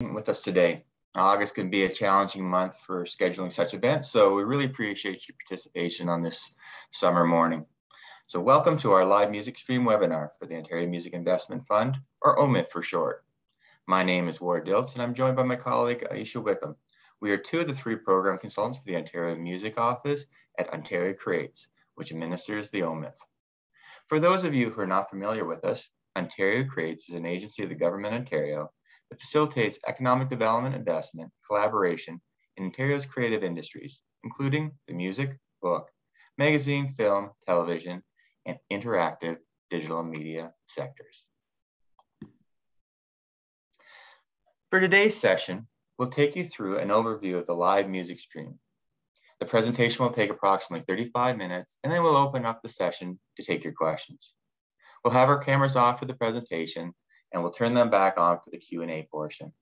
with us today. August can be a challenging month for scheduling such events, so we really appreciate your participation on this summer morning. So welcome to our live music stream webinar for the Ontario Music Investment Fund, or OMIF for short. My name is Ward Diltz, and I'm joined by my colleague Aisha Wickham. We are two of the three program consultants for the Ontario Music Office at Ontario Creates, which administers the OMIF. For those of you who are not familiar with us, Ontario Creates is an agency of the Government of Ontario that facilitates economic development, investment, collaboration in Ontario's creative industries, including the music, book, magazine, film, television, and interactive digital media sectors. For today's session, we'll take you through an overview of the live music stream. The presentation will take approximately 35 minutes, and then we'll open up the session to take your questions. We'll have our cameras off for the presentation, and we'll turn them back on for the Q&A portion.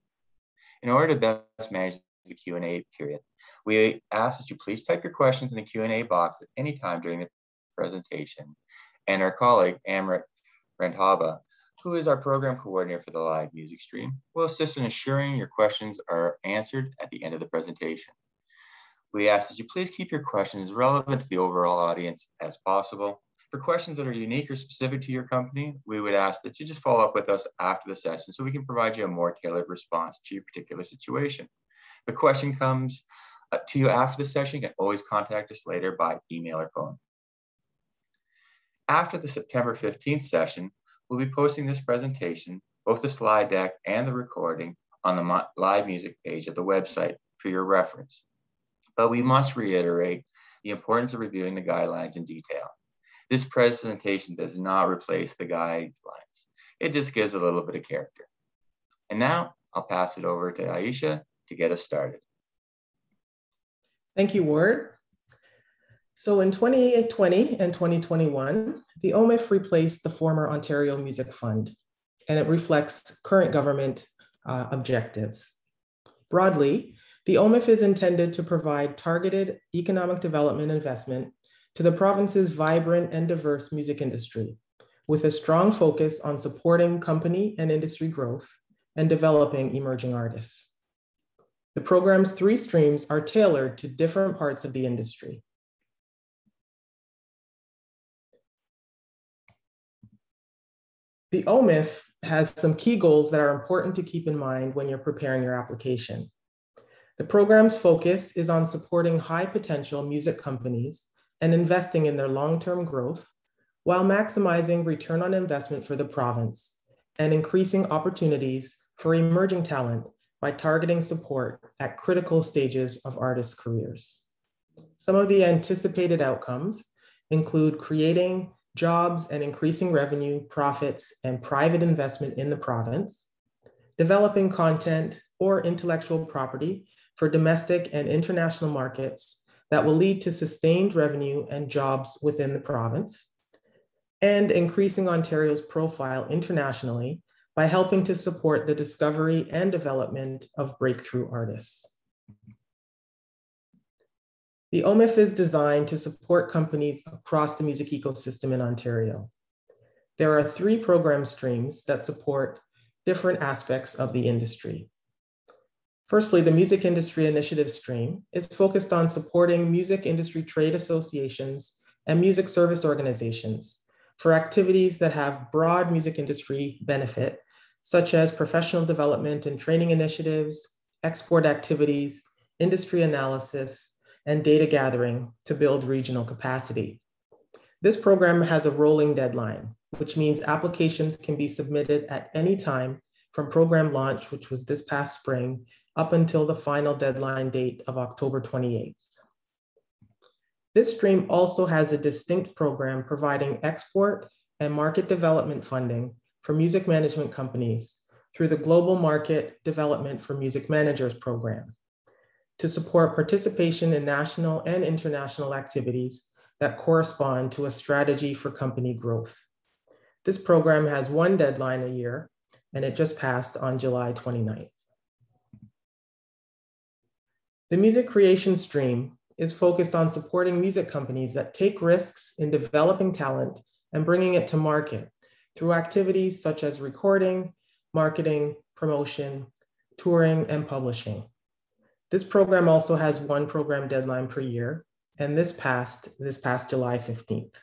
In order to best manage the Q&A period, we ask that you please type your questions in the Q&A box at any time during the presentation. And our colleague, Amrit Randhava, who is our program coordinator for the live music stream, will assist in ensuring your questions are answered at the end of the presentation. We ask that you please keep your questions relevant to the overall audience as possible. For questions that are unique or specific to your company, we would ask that you just follow up with us after the session so we can provide you a more tailored response to your particular situation. If a question comes to you after the session, you can always contact us later by email or phone. After the September 15th session, we'll be posting this presentation, both the slide deck and the recording, on the live music page of the website for your reference. But we must reiterate the importance of reviewing the guidelines in detail. This presentation does not replace the guidelines. It just gives a little bit of character. And now I'll pass it over to Aisha to get us started. Thank you, Ward. So in 2020 and 2021, the OMIF replaced the former Ontario Music Fund, and it reflects current government objectives. Broadly, the OMIF is intended to provide targeted economic development investment to the province's vibrant and diverse music industry, with a strong focus on supporting company and industry growth and developing emerging artists. The program's three streams are tailored to different parts of the industry. The OMIF has some key goals that are important to keep in mind when you're preparing your application. The program's focus is on supporting high potential music companies and investing in their long-term growth while maximizing return on investment for the province and increasing opportunities for emerging talent by targeting support at critical stages of artists' careers. Some of the anticipated outcomes include creating jobs and increasing revenue, profits, and private investment in the province, developing content or intellectual property for domestic and international markets that will lead to sustained revenue and jobs within the province, and increasing Ontario's profile internationally by helping to support the discovery and development of breakthrough artists. The OMIF is designed to support companies across the music ecosystem in Ontario. There are three program streams that support different aspects of the industry. Firstly, the Music Industry Initiative stream is focused on supporting music industry trade associations and music service organizations for activities that have broad music industry benefit, such as professional development and training initiatives, export activities, industry analysis, and data gathering to build regional capacity. This program has a rolling deadline, which means applications can be submitted at any time from program launch, which was this past spring, up until the final deadline date of October 28th. This stream also has a distinct program providing export and market development funding for music management companies through the Global Market Development for Music Managers program to support participation in national and international activities that correspond to a strategy for company growth. This program has one deadline a year, and it just passed on July 29th. The music creation stream is focused on supporting music companies that take risks in developing talent and bringing it to market through activities such as recording, marketing, promotion, touring, and publishing. This program also has one program deadline per year, and this passed July 15th.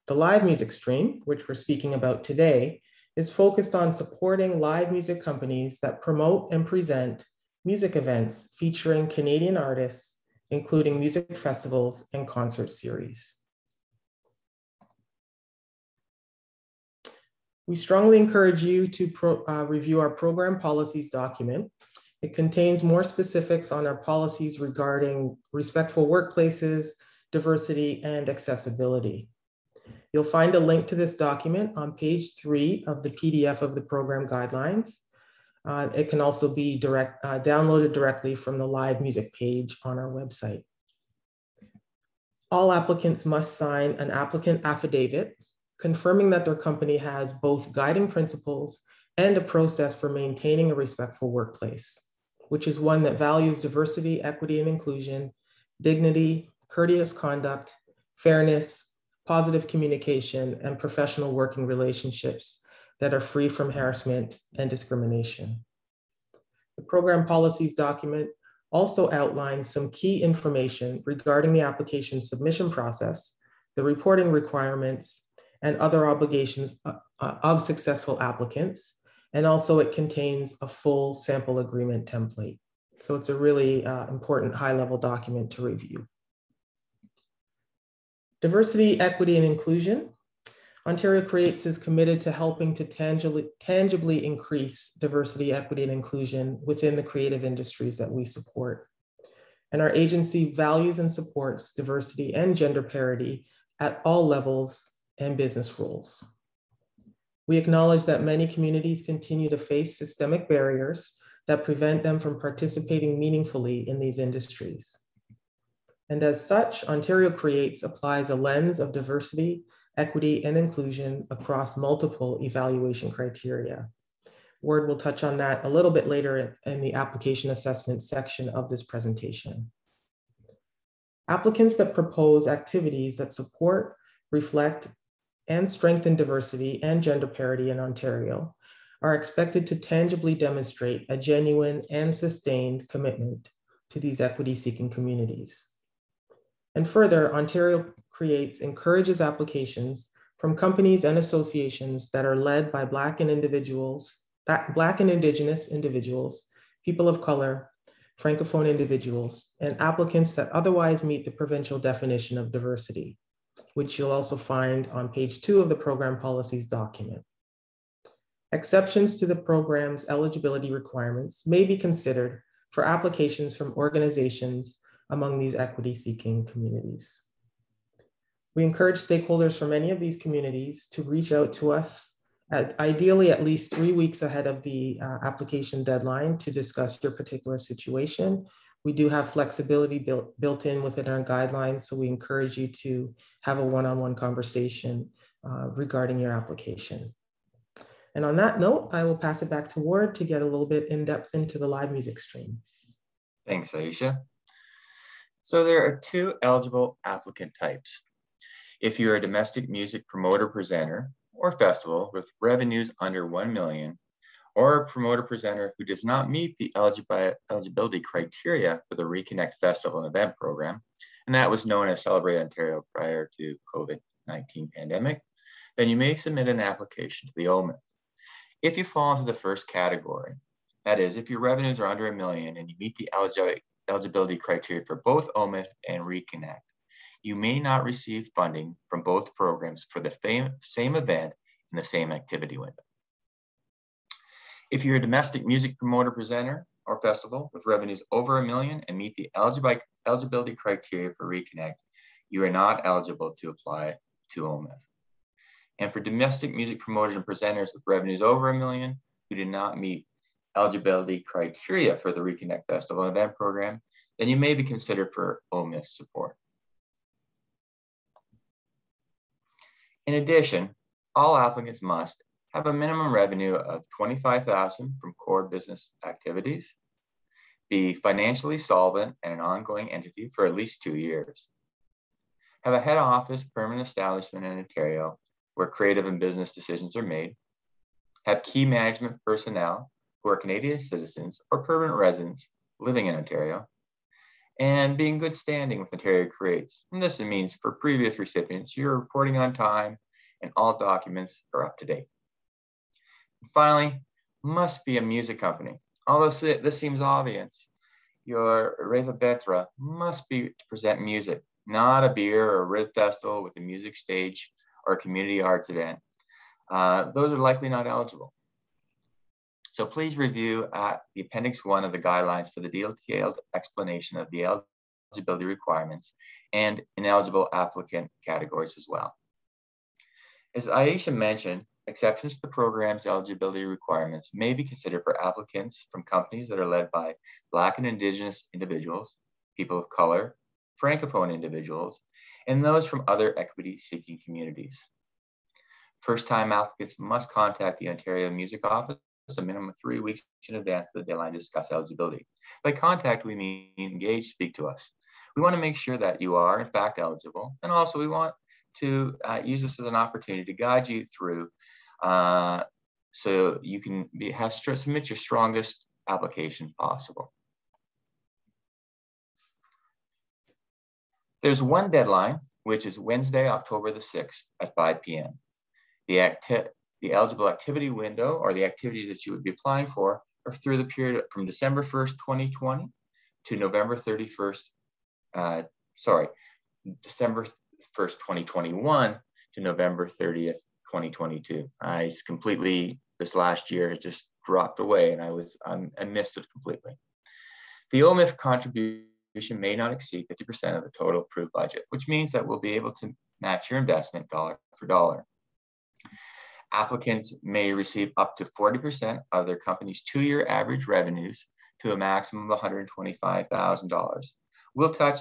The live music stream, which we're speaking about today, is focused on supporting live music companies that promote and present music events featuring Canadian artists, including music festivals and concert series. We strongly encourage you to review our program policies document. It contains more specifics on our policies regarding respectful workplaces, diversity, and accessibility. You'll find a link to this document on page 3 of the PDF of the program guidelines. It can also be downloaded directly from the live music page on our website. All applicants must sign an applicant affidavit confirming that their company has both guiding principles and a process for maintaining a respectful workplace, which is one that values diversity, equity, and inclusion, dignity, courteous conduct, fairness, positive communication, and professional working relationships that are free from harassment and discrimination. The program policies document also outlines some key information regarding the application submission process, the reporting requirements, and other obligations of successful applicants. And also it contains a full sample agreement template. So it's a really important high-level document to review. Diversity, equity, and inclusion. Ontario Creates is committed to helping to tangibly increase diversity, equity, and inclusion within the creative industries that we support. And our agency values and supports diversity and gender parity at all levels and business roles. We acknowledge that many communities continue to face systemic barriers that prevent them from participating meaningfully in these industries. And as such, Ontario Creates applies a lens of diversity, equity, and inclusion across multiple evaluation criteria. Ward will touch on that a little bit later in the application assessment section of this presentation. Applicants that propose activities that support, reflect, and strengthen diversity and gender parity in Ontario are expected to tangibly demonstrate a genuine and sustained commitment to these equity-seeking communities. And further, Ontario Creates encourages applications from companies and associations that are led by Black and Indigenous individuals, people of color, Francophone individuals, and applicants that otherwise meet the provincial definition of diversity, which you'll also find on page 2 of the program policies document. Exceptions to the program's eligibility requirements may be considered for applications from organizations among these equity-seeking communities. We encourage stakeholders from any of these communities to reach out to us ideally at least 3 weeks ahead of the application deadline to discuss your particular situation. We do have flexibility built in within our guidelines, so we encourage you to have a one-on-one conversation regarding your application. And on that note, I will pass it back to Ward to get a little bit in depth into the live music stream. Thanks, Aisha. So there are 2 eligible applicant types. If you're a domestic music promoter, presenter, or festival with revenues under 1 million, or a promoter presenter who does not meet the eligibility criteria for the Reconnect Festival and Event Program, and that was known as Celebrate Ontario prior to COVID-19 pandemic, then you may submit an application to the OMIF. If you fall into the first category, that is, if your revenues are under 1 million and you meet the eligibility criteria for both OMIF and Reconnect, you may not receive funding from both programs for the same event in the same activity window. If you're a domestic music promoter, presenter, or festival with revenues over 1 million and meet the eligibility criteria for Reconnect, you are not eligible to apply to OMIF. And for domestic music promoters and presenters with revenues over 1 million who do not meet eligibility criteria for the Reconnect Festival and Event Program, then you may be considered for OMIF support. In addition, all applicants must have a minimum revenue of $25,000 from core business activities, be financially solvent and an ongoing entity for at least 2 years, have a head office permanent establishment in Ontario where creative and business decisions are made, have key management personnel who are Canadian citizens or permanent residents living in Ontario, and be in good standing with Ontario Creates. And this means for previous recipients, you're reporting on time and all documents are up to date. And finally, must be a music company. Although this seems obvious, your raison d'etre must be to present music, not a beer or a rib festival with a music stage or a community arts event. Those are likely not eligible. So please review the Appendix 1 of the guidelines for the detailed explanation of the eligibility requirements and ineligible applicant categories as well. As Aisha mentioned, exceptions to the program's eligibility requirements may be considered for applicants from companies that are led by Black and Indigenous individuals, people of color, Francophone individuals, and those from other equity-seeking communities. First-time applicants must contact the Ontario Music Office a minimum of 3 weeks in advance of the deadline to discuss eligibility. By contact, we mean engage, speak to us. We want to make sure that you are in fact eligible, and also we want to use this as an opportunity to guide you through so you can submit your strongest application possible. There's one deadline, which is Wednesday, October the 6th at 5 p.m. The eligible activity window, or the activities that you would be applying for, are through the period from December 1st, 2020 to November 31st, December 1st, 2021 to November 30th, 2022. This last year has just dropped away and I missed it completely. The OMIF contribution may not exceed 50% of the total approved budget, which means that we'll be able to match your investment dollar for dollar. Applicants may receive up to 40% of their company's 2-year average revenues to a maximum of $125,000. We'll touch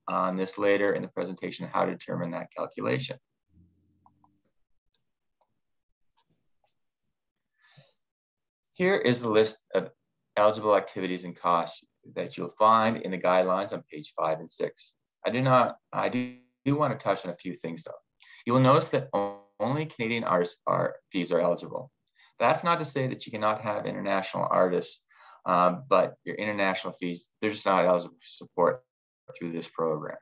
on this later in the presentation, how to determine that calculation. Here is the list of eligible activities and costs that you'll find in the guidelines on page 5 and 6. I do want to touch on a few things though. You will notice that only Canadian artists fees are eligible. That's not to say that you cannot have international artists, but your international fees, they're just not eligible for support through this program.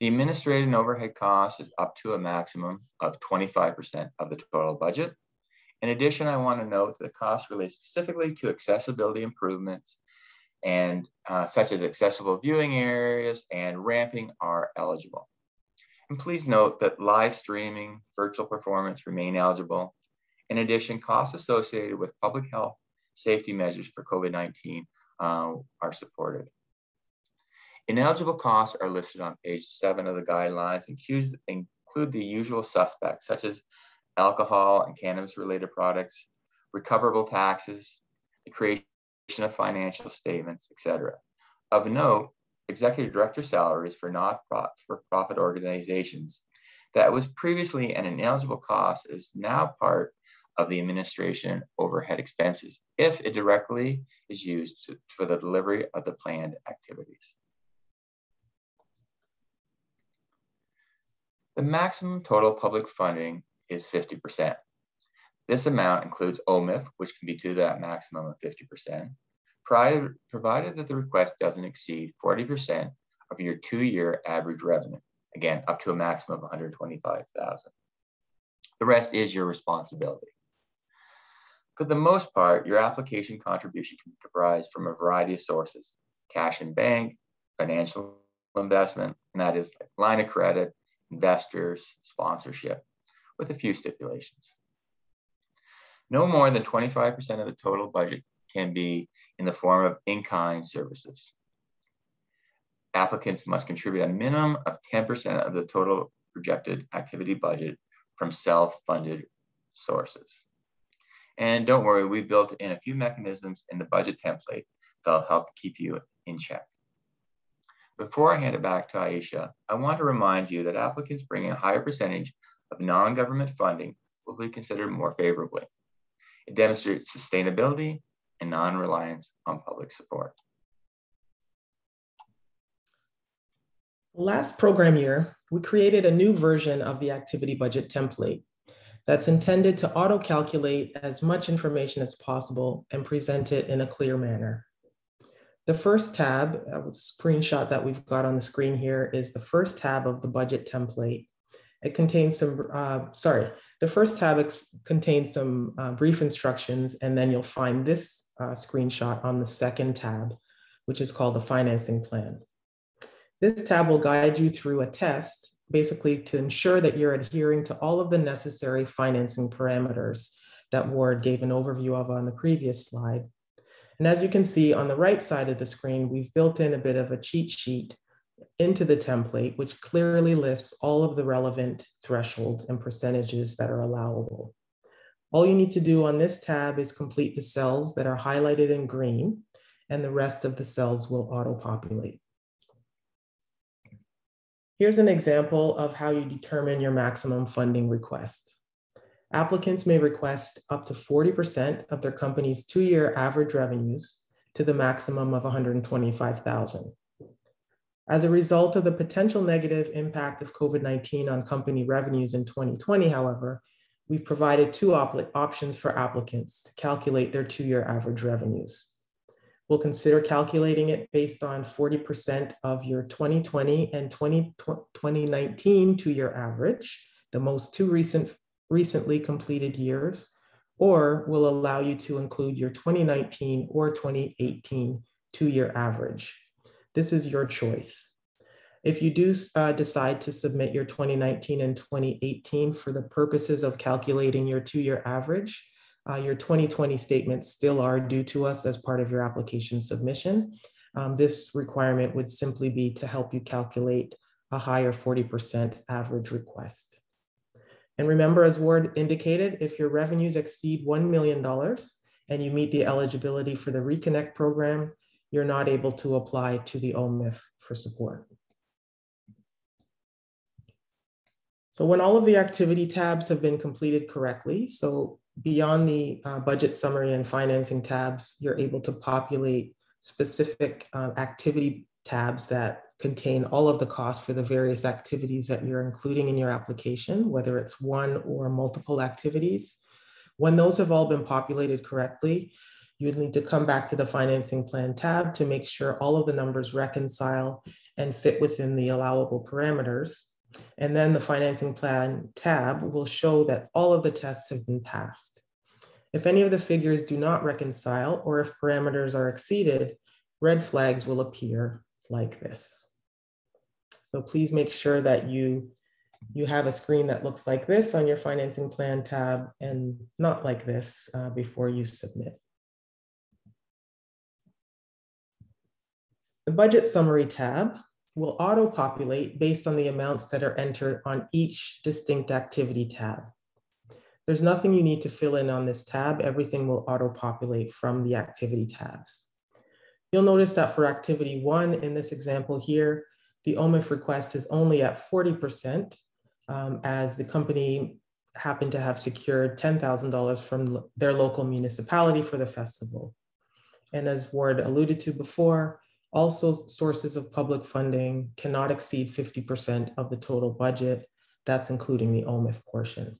The administrative and overhead cost is up to a maximum of 25% of the total budget. In addition, I want to note that the costs relate specifically to accessibility improvements and such as accessible viewing areas and ramping are eligible. And please note that live streaming, virtual performance remain eligible. In addition, costs associated with public health safety measures for COVID-19 are supported. Ineligible costs are listed on page 7 of the guidelines and include the usual suspects, such as alcohol and cannabis-related products, recoverable taxes, the creation of financial statements, etc. Of note, executive director salaries for not-for-profit organizations that was previously an ineligible cost is now part of the administration overhead expenses if it directly is used for the delivery of the planned activities. The maximum total public funding is 50%. This amount includes OMIF, which can be to that maximum of 50%, provided that the request doesn't exceed 40% of your 2-year average revenue. Again, up to a maximum of $125,000. The rest is your responsibility. For the most part, your application contribution can be comprised from a variety of sources: cash in bank, financial investment, and that is like line of credit, investors, sponsorship, with a few stipulations. No more than 25% of the total budget can be in the form of in-kind services. Applicants must contribute a minimum of 10% of the total projected activity budget from self-funded sources. And don't worry, we built in a few mechanisms in the budget template that'll help keep you in check. Before I hand it back to Aisha, I want to remind you that applicants bringing a higher percentage of non-government funding will be considered more favorably. It demonstrates sustainability and non-reliance on public support. Last program year, we created a new version of the activity budget template. that's intended to auto-calculate as much information as possible and present it in a clear manner. The first tab, that was a screenshot that we've got on the screen here, is the first tab of the budget template. It contains some, the first tab contains some brief instructions, and then you'll find this screenshot on the second tab, which is called the financing plan. This tab will guide you through a test, basically to ensure that you're adhering to all of the necessary financing parameters that Ward gave an overview of on the previous slide. And as you can see on the right side of the screen, we've built in a bit of a cheat sheet into the template, which clearly lists all of the relevant thresholds and percentages that are allowable. All you need to do on this tab is complete the cells that are highlighted in green, and the rest of the cells will auto-populate. Here's an example of how you determine your maximum funding request. Applicants may request up to 40% of their company's 2-year average revenues to the maximum of $125,000. As a result of the potential negative impact of COVID-19 on company revenues in 2020, however, we've provided 2 options for applicants to calculate their 2-year average revenues. We'll consider calculating it based on 40% of your 2020 and 2019 2-year average, the most 2 recently completed years, or will allow you to include your 2019 or 2018 2-year average. This is your choice. If you do decide to submit your 2019 and 2018 for the purposes of calculating your 2-year average, your 2020 statements still are due to us as part of your application submission. This requirement would simply be to help you calculate a higher 40% average request. And remember, as Ward indicated, if your revenues exceed $1 million and you meet the eligibility for the Reconnect program, you're not able to apply to the OMIF for support. So when all of the activity tabs have been completed correctly, so beyond the budget summary and financing tabs, you're able to populate specific activity tabs that contain all of the costs for the various activities that you're including in your application, whether it's one or multiple activities. When those have all been populated correctly, you'd need to come back to the financing plan tab to make sure all of the numbers reconcile and fit within the allowable parameters. And then the financing plan tab will show that all of the tests have been passed. If any of the figures do not reconcile, or if parameters are exceeded, red flags will appear like this. So please make sure that you have a screen that looks like this on your financing plan tab and not like this before you submit. The budget summary tab will auto-populate based on the amounts that are entered on each distinct activity tab. There's nothing you need to fill in on this tab. Everything will auto-populate from the activity tabs. You'll notice that for activity 1 in this example here, the OMIF request is only at 40% as the company happened to have secured $10,000 from their local municipality for the festival. And as Ward alluded to before, also sources of public funding cannot exceed 50% of the total budget. That's including the OMIF portion.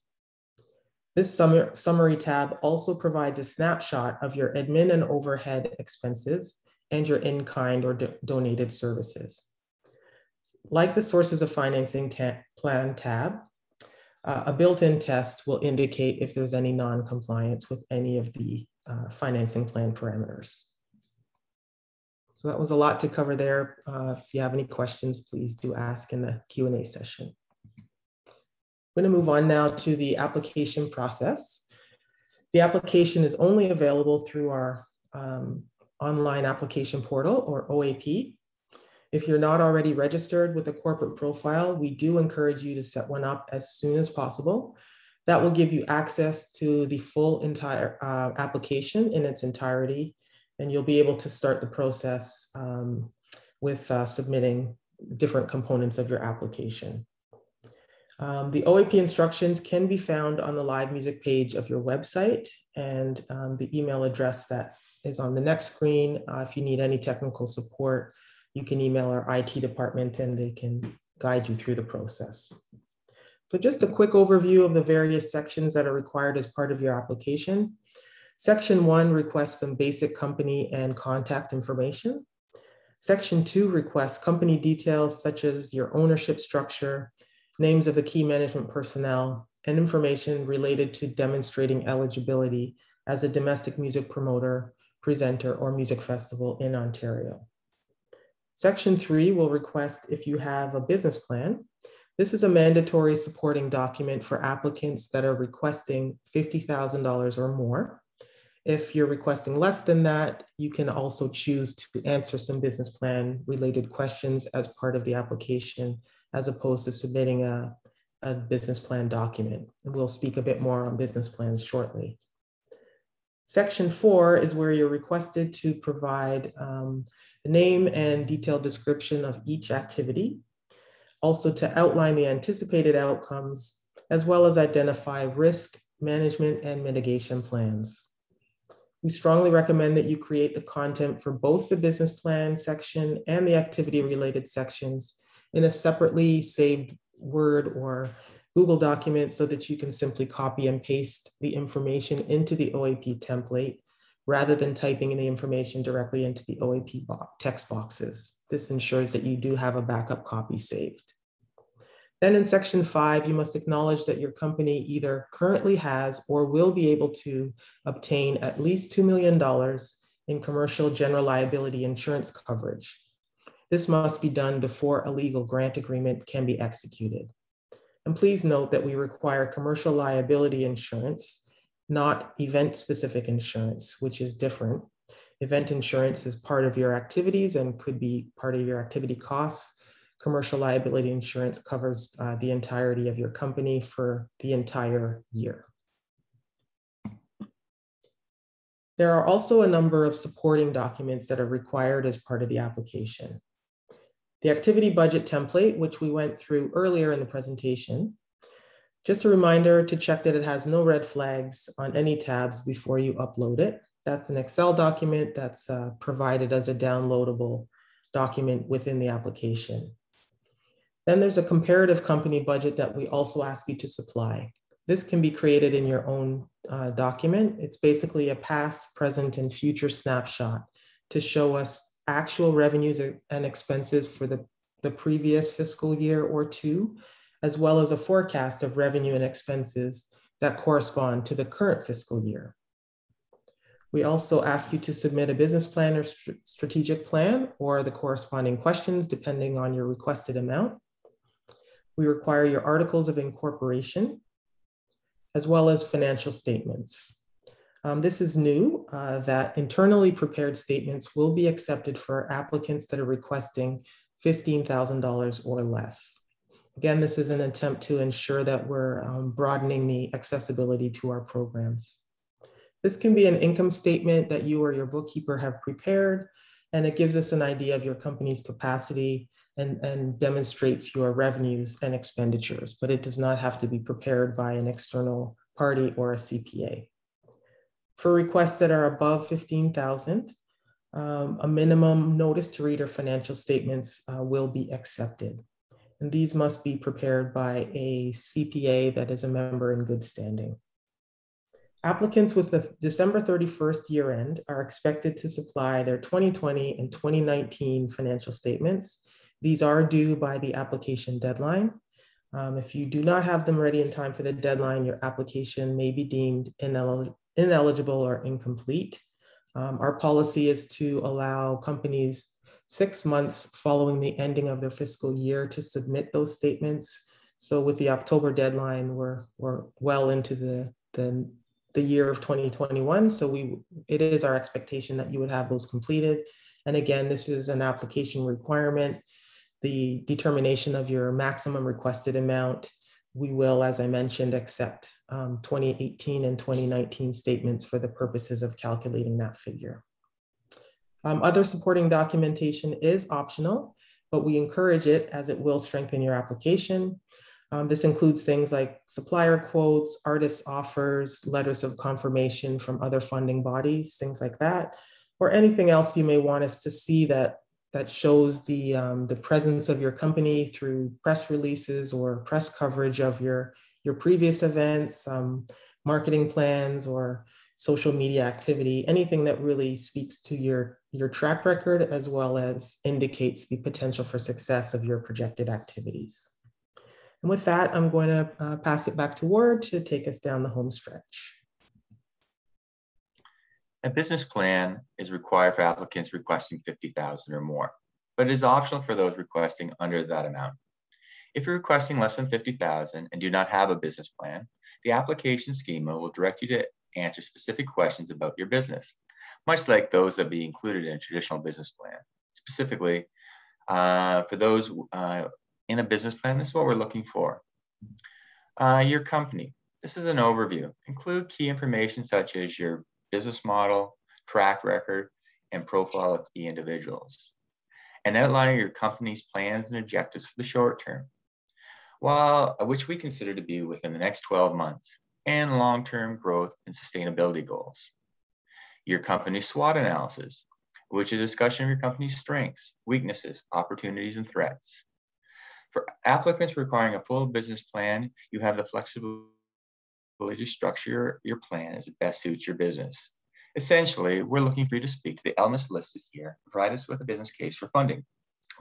This summary tab also provides a snapshot of your admin and overhead expenses and your in-kind or donated services. Like the sources of financing plan tab, a built-in test will indicate if there's any non-compliance with any of the financing plan parameters. So that was a lot to cover there. If you have any questions, please do ask in the Q&A session. I'm going to move on now to the application process. The application is only available through our online application portal, or OAP. If you're not already registered with a corporate profile, we do encourage you to set one up as soon as possible. That will give you access to the full entire application in its entirety, and you'll be able to start the process with submitting different components of your application. The OAP instructions can be found on the live music page of your website, and the email address that is on the next screen. If you need any technical support, you can email our IT department and they can guide you through the process. So just a quick overview of the various sections that are required as part of your application. Section 1 requests some basic company and contact information. Section 2 requests company details such as your ownership structure, names of the key management personnel, and information related to demonstrating eligibility as a domestic music promoter, presenter, or music festival in Ontario. Section 3 will request if you have a business plan. This is a mandatory supporting document for applicants that are requesting $50,000 or more. If you're requesting less than that, you can also choose to answer some business plan related questions as part of the application, as opposed to submitting a business plan document. And we'll speak a bit more on business plans shortly. Section 4 is where you're requested to provide the name and detailed description of each activity, also to outline the anticipated outcomes, as well as identify risk management and mitigation plans. We strongly recommend that you create the content for both the business plan section and the activity related sections in a separately saved Word or Google document so that you can simply copy and paste the information into the OAP template rather than typing in the information directly into the OAP text boxes. This ensures that you do have a backup copy saved. Then in section 5, you must acknowledge that your company either currently has or will be able to obtain at least $2 million in commercial general liability insurance coverage. This must be done before a legal grant agreement can be executed. And please note that we require commercial liability insurance, not event-specific insurance, which is different. Event insurance is part of your activities and could be part of your activity costs. Commercial liability insurance covers the entirety of your company for the entire year. There are also a number of supporting documents that are required as part of the application. The activity budget template, which we went through earlier in the presentation. Just a reminder to check that it has no red flags on any tabs before you upload it. That's an Excel document that's provided as a downloadable document within the application. Then there's a comparative company budget that we also ask you to supply. This can be created in your own document. It's basically a past, present, and future snapshot to show us actual revenues and expenses for the previous fiscal year or two, as well as a forecast of revenue and expenses that correspond to the current fiscal year. We also ask you to submit a business plan or strategic plan or the corresponding questions depending on your requested amount. We require your articles of incorporation, as well as financial statements. This is new, that internally prepared statements will be accepted for applicants that are requesting $15,000 or less. Again, this is an attempt to ensure that we're broadening the accessibility to our programs. This can be an income statement that you or your bookkeeper have prepared, and it gives us an idea of your company's capacity and demonstrates your revenues and expenditures, but it does not have to be prepared by an external party or a CPA. For requests that are above $15,000, a minimum notice to reader financial statements will be accepted. And these must be prepared by a CPA that is a member in good standing. Applicants with the December 31st year end are expected to supply their 2020 and 2019 financial statements. These are due by the application deadline. If you do not have them ready in time for the deadline, your application may be deemed ineligible or incomplete. Our policy is to allow companies 6 months following the ending of their fiscal year to submit those statements. So with the October deadline, we're well into the year of 2021. So it is our expectation that you would have those completed. And again, this is an application requirement. The determination of your maximum requested amount, we will, as I mentioned, accept 2018 and 2019 statements for the purposes of calculating that figure. Other supporting documentation is optional, but we encourage it as it will strengthen your application. This includes things like supplier quotes, artist offers, letters of confirmation from other funding bodies, things like that, or anything else you may want us to see that that shows the presence of your company through press releases or press coverage of your previous events, marketing plans, or social media activity, anything that really speaks to your track record as well as indicates the potential for success of your projected activities. And with that, I'm going to pass it back to Ward to take us down the home stretch. A business plan is required for applicants requesting $50,000 or more, but it is optional for those requesting under that amount. If you're requesting less than $50,000 and do not have a business plan, the application schema will direct you to answer specific questions about your business, much like those that be included in a traditional business plan. Specifically, for those in a business plan, this is what we're looking for. Your company. This is an overview. Include key information such as your business model, track record, and profile of key individuals. And outlining your company's plans and objectives for the short term, which we consider to be within the next 12 months, and long-term growth and sustainability goals. Your company's SWOT analysis, which is a discussion of your company's strengths, weaknesses, opportunities, and threats. For applicants requiring a full business plan, you have the flexibility to structure your plan as it best suits your business. Essentially, we're looking for you to speak to the elements listed here, provide us with a business case for funding.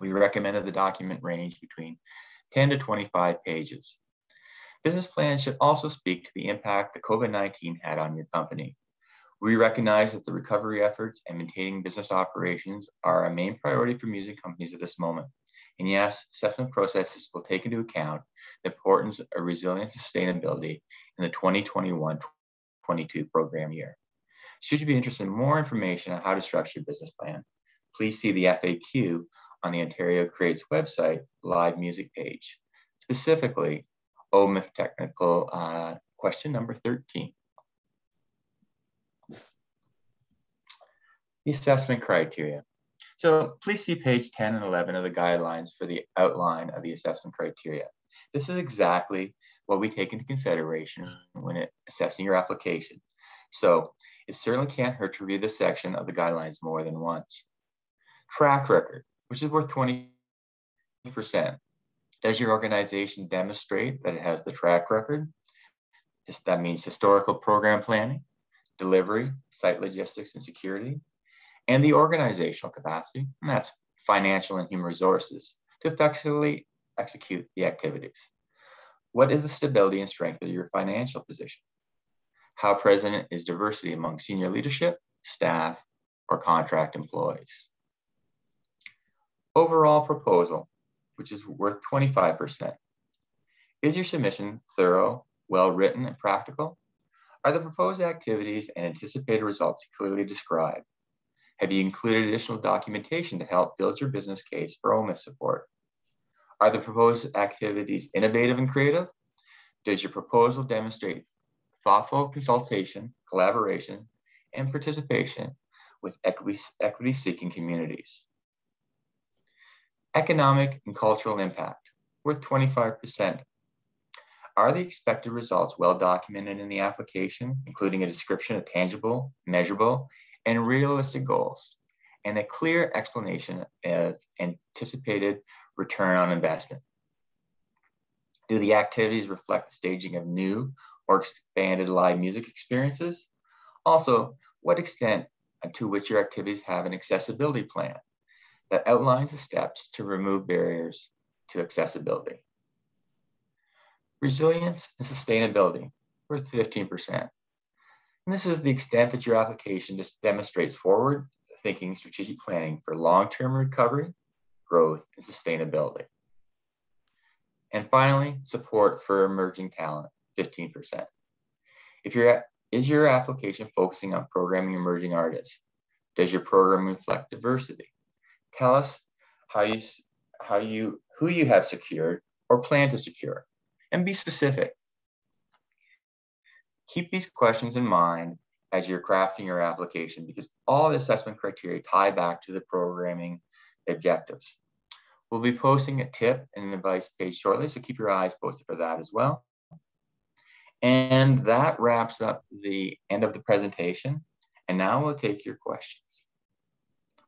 We recommended the document range between 10 to 25 pages. Business plans should also speak to the impact that COVID-19 had on your company. We recognize that the recovery efforts and maintaining business operations are a main priority for music companies at this moment. And yes, assessment processes will take into account the importance of resilience and sustainability in the 2021-22 program year. Should you be interested in more information on how to structure your business plan, please see the FAQ on the Ontario Creates website live music page, specifically OMIF technical question number 13. The assessment criteria. So please see page 10 and 11 of the guidelines for the outline of the assessment criteria. This is exactly what we take into consideration when assessing your application. So it certainly can't hurt to read this section of the guidelines more than once. Track record, which is worth 20%. Does your organization demonstrate that it has the track record? That means historical program planning, delivery, site logistics and security, and the organizational capacity, and that's financial and human resources, to effectively execute the activities. What is the stability and strength of your financial position? How present is diversity among senior leadership, staff, or contract employees? Overall proposal, which is worth 25%. Is your submission thorough, well-written, and practical? Are the proposed activities and anticipated results clearly described? Have you included additional documentation to help build your business case for OMIF support? Are the proposed activities innovative and creative? Does your proposal demonstrate thoughtful consultation, collaboration, and participation with equity-seeking communities? Economic and cultural impact, worth 25%. Are the expected results well documented in the application, including a description of tangible, measurable, and realistic goals, and a clear explanation of anticipated return on investment? Do the activities reflect the staging of new or expanded live music experiences? Also, what extent to which your activities have an accessibility plan that outlines the steps to remove barriers to accessibility? Resilience and sustainability, worth 15%. And this is the extent that your application just demonstrates forward-thinking strategic planning for long-term recovery, growth, and sustainability. And finally, support for emerging talent, 15%. Is your application focusing on programming emerging artists? Does your program reflect diversity? Tell us who you have secured or plan to secure, and be specific. Keep these questions in mind as you're crafting your application, because all the assessment criteria tie back to the programming objectives. We'll be posting a tip and an advice page shortly, so keep your eyes posted for that as well. And that wraps up the end of the presentation. And now we'll take your questions.